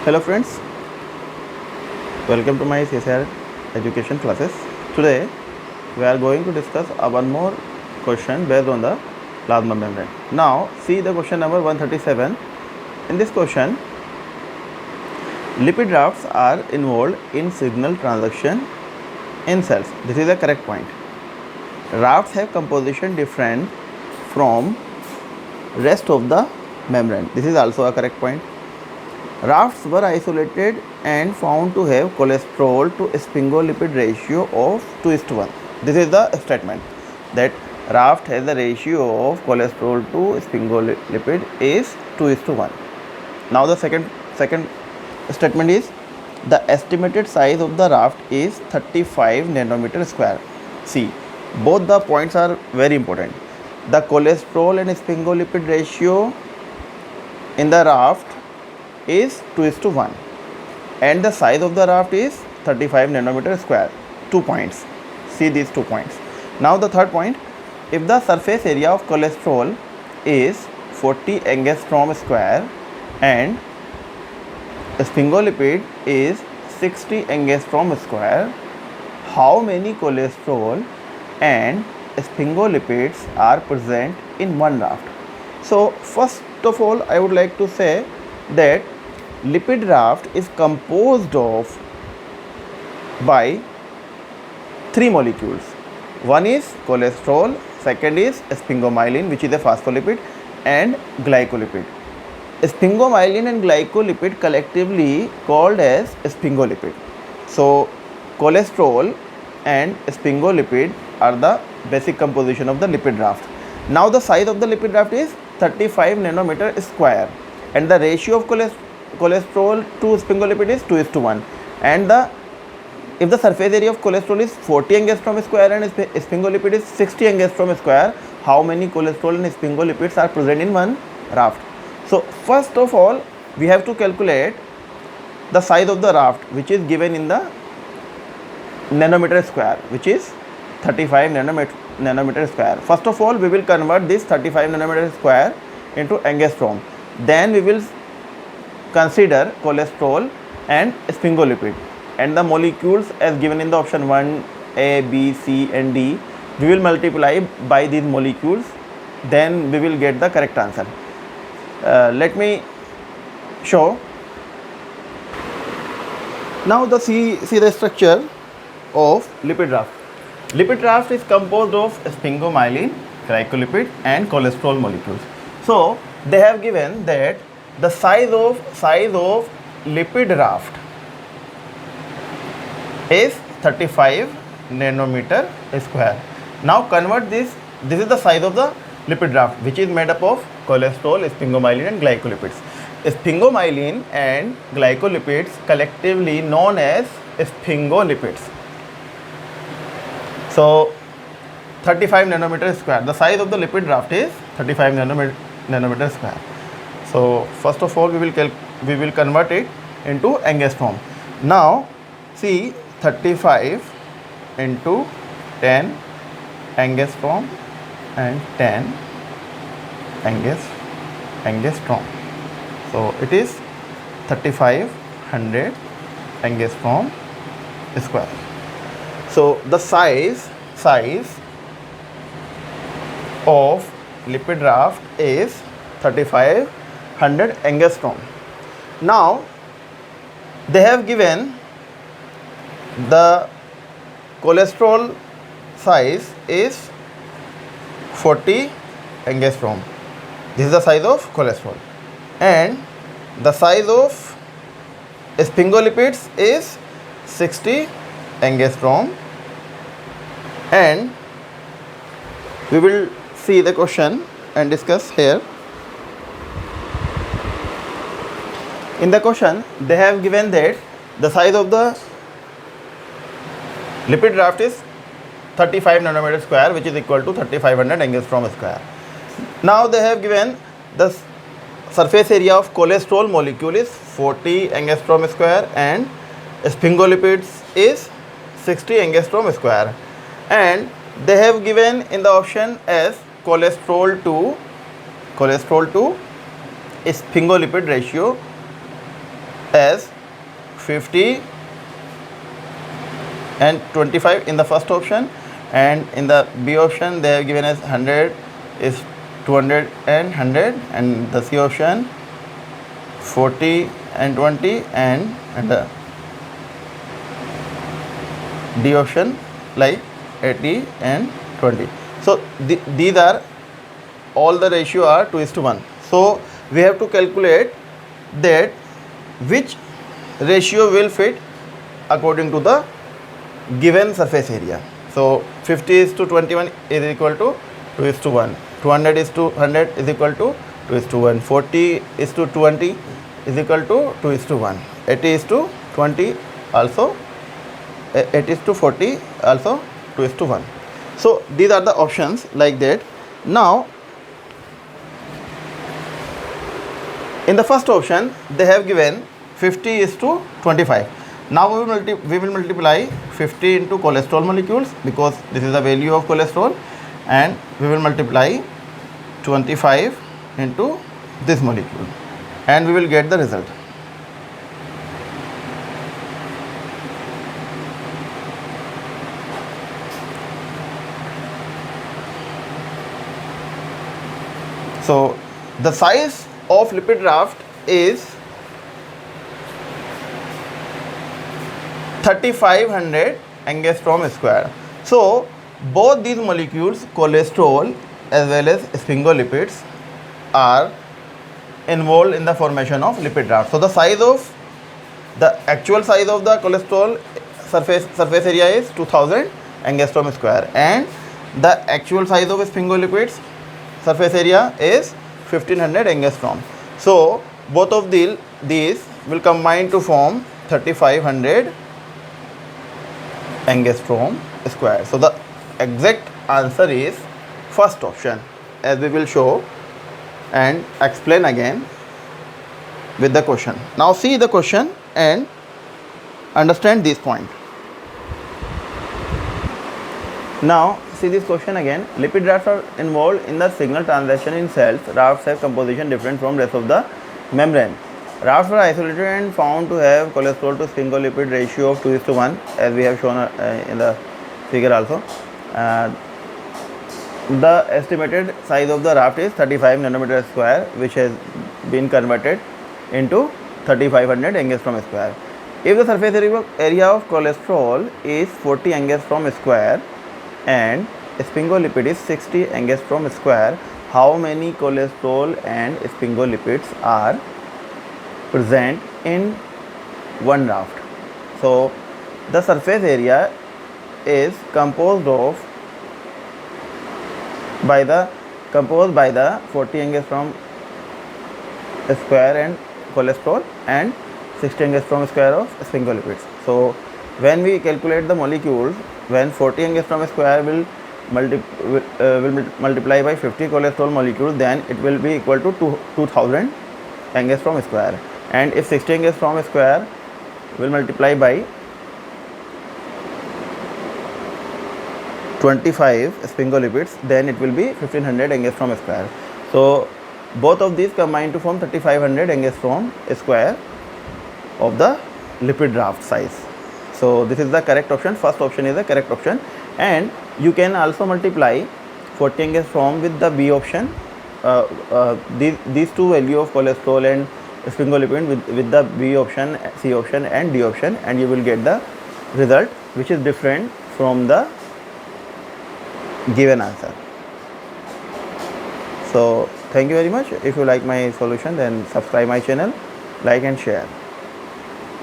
Hello friends, welcome to my CSR education classes. Today we are going to discuss one more question based on the plasma membrane. Now see the question number 137. In this question, lipid rafts are involved in signal transduction in cells. This is the correct point. Rafts have composition different from rest of the membrane. This is also a correct point. Rafts were isolated and found to have cholesterol to sphingolipid ratio of 2:1. This is the statement that raft has the ratio of cholesterol to sphingolipid is 2:1. Now the second statement is the estimated size of the raft is 35 nanometer square. See, both the points are very important. The cholesterol and sphingolipid ratio in the raft is 2:1 and the size of the raft is 35 nanometer square. 2 points. See these 2 points. Now the third point, if the surface area of cholesterol is 40 angstrom square and sphingolipid is 60 angstrom square, how many cholesterol and sphingolipids are present in one raft? So first of all, I would like to say that lipid raft is composed of by 3 molecules. One is cholesterol, second is sphingomyelin, which is a phospholipid, and glycolipid. Sphingomyelin and glycolipid collectively called as sphingolipid. So cholesterol and sphingolipid are the basic composition of the lipid raft. Now the size of the lipid raft is 35 nanometer square and the ratio of cholesterol to sphingolipid is 2:1, and if the surface area of cholesterol is 40 angstrom square and sphingolipid is 60 angstrom square, how many cholesterol and sphingolipids are present in one raft? So first of all, we have to calculate the size of the raft, which is given in the nanometer square, which is 35 nanometer square. First of all, we will convert this 35 nanometer square into angstrom. Then we will consider cholesterol and sphingolipid and the molecules as given in the option 1, A, B, C and D. We will multiply by these molecules, then we will get the correct answer. Let me show. Now see the structure of lipid raft. Lipid raft is composed of sphingomyelin, glycolipid and cholesterol molecules. So they have given that the size of lipid raft is 35 nanometer square. Now convert this is the size of the lipid raft, which is made up of cholesterol, sphingomyelin and glycolipids. Sphingomyelin and glycolipids collectively known as sphingolipids. So 35 nanometer square. The size of the lipid raft is 35 nanometer square. So first of all, we will convert it into angstrom. Now see 35 into 10 angstrom and 10 angstrom. So it is 3500 angstrom square. So the size of lipid raft is 3500 angstrom. Now they have given the cholesterol size is 40 angstrom. This is the size of cholesterol, and the size of sphingolipids is 60 angstrom. And we will see the question and discuss here. In the question, they have given that the size of the lipid raft is 35 nanometer square, which is equal to 3500 angstrom square. Now they have given the surface area of cholesterol molecule is 40 angstrom square and sphingolipids is 60 angstrom square, and they have given in the option as cholesterol to sphingolipid ratio as 50 and 25 in the first option, and in the B option they have given as 100 is 200 and 100, and the C option 40 and 20, and the D option like 80 and 20. So these are all the ratio are 2:1. So we have to calculate that which ratio will fit according to the given surface area. So 50:21 is equal to 2:1, 200:100 is equal to 2:1, 40:20 is equal to 2:1, 80:20 also 80:40 also 2:1. So these are the options like that. Now in the first option they have given 50:25. Now we will multiply 50 into cholesterol molecules, because this is the value of cholesterol, and we will multiply 25 into this molecule, and we will get the result. So the size of lipid raft is 3500 angstrom square. So both these molecules, cholesterol as well as sphingolipids, are involved in the formation of lipid raft. So the actual size of the cholesterol surface area is 2000 angstrom square, and the actual size of sphingolipids surface area is 1500 angstrom. So both of these will combine to form 3500 angstrom square. So the exact answer is first option, as we will show and explain again with the question. Now see the question and understand this point. Now see this question again. Lipid rafts are involved in the signal transaction in cells. Rafts have composition different from rest of the membrane. Rafts are isolated and found to have cholesterol to sphingolipid ratio of 2:1, as we have shown in the figure also. The estimated size of the raft is 35 nanometer square, which has been converted into 3500 angstrom square. If the surface area of cholesterol is 40 angstrom square and sphingolipid is 60 angstrom square, how many cholesterol and sphingolipids are present in one raft? So the surface area is composed by the 40 angstrom square and cholesterol and 60 angstrom square of sphingolipids. So when we calculate the molecules, when 40 angstrom square will multiply by 50 cholesterol molecules, then it will be equal to 2000 angstrom square, and if 60 angstrom square will multiply by 25 sphingolipids, then it will be 1500 angstrom square. So both of these combine to form 3500 angstrom square of the lipid raft size. So this is the correct option. First option is the correct option, and you can also multiply 40 angstrom with the B option, these two value of cholesterol and sphingolipid with the B option, C option and D option, and you will get the result which is different from the given answer. So thank you very much. If you like my solution, then subscribe my channel, like and share.